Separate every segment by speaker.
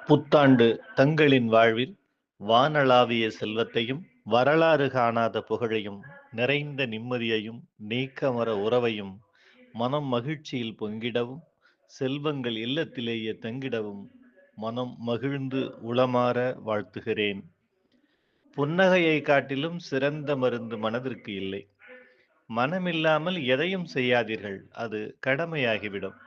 Speaker 1: புத்தாண்டு தங்களின் வாழ்வில் வானளாவிய செல்வத்தையும் வரலாறு காணாத புகழையும் நிறைந்த நிம்மதியையும் நீக்கமற உறவையும் மனம் மகிழ்ச்சியில் பொங்கிடவும் செல்வங்கள் இல்லத்திலேயே தங்கிடவும் மனம் மகிழ்ந்து உளமாற வாழ்த்துகிறேன். புன்னகையை காட்டிலும் சிறந்த மருந்து மனதிற்கு இல்லை. மனமில்லாமல் எதையும் செய்யாதீர்கள், அது கடமையாகிவிடும்.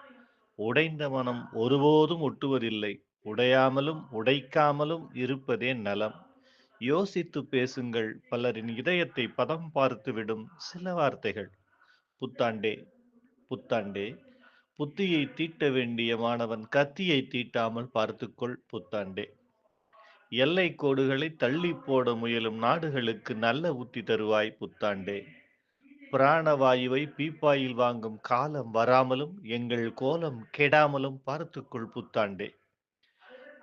Speaker 1: உடைந்த மனம் ஒருபோதும் ஒட்டுவதில்லை. உடையாமலும் உடைக்காமலும் இருப்பதே நலம். யோசித்து பேசுங்கள், பலரின் இதயத்தை பதம் பார்த்துவிடும் சில வார்த்தைகள். புத்தாண்டே புத்தாண்டே, புத்தியை தீட்ட வேண்டிய மாணவன் கத்தியை தீட்டாமல் பார்த்துக்கொள் புத்தாண்டே. எல்லை கோடுகளை தள்ளி போட முயலும் நாடுகளுக்கு நல்ல புத்தி தருவாய் புத்தாண்டே. பிராணவாயுவை பீப்பாயில் வாங்கும் காலம் வராமலும் எங்கள் கோலம் கெடாமலும் பார்த்துக்கொள் புத்தாண்டே.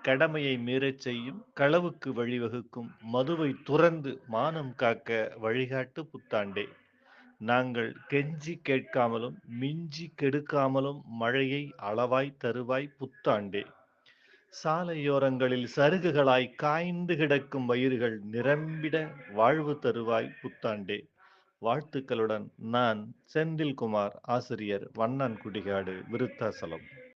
Speaker 1: கடமையை மீறச் செய்யும் களவுக்கு வழிவகுக்கும் மதுவை துறந்து மானம் காக்க வழிகாட்டு புத்தாண்டே. நாங்கள் கெஞ்சி கேட்காமலும் மிஞ்சி கெடுக்காமலும் மழையை அளவாய் தருவாய் புத்தாண்டே. சாலையோரங்களில் சருகுகளாய் காய்ந்து கிடக்கும் வயிறுகள் நிரம்பிட வாழ்வு தருவாய் புத்தாண்டே. வாழ்த்துக்களுடன் நான் செந்தில்குமார், ஆசிரியர், வண்ணான்குடிகாடு, விருத்தாசலம்.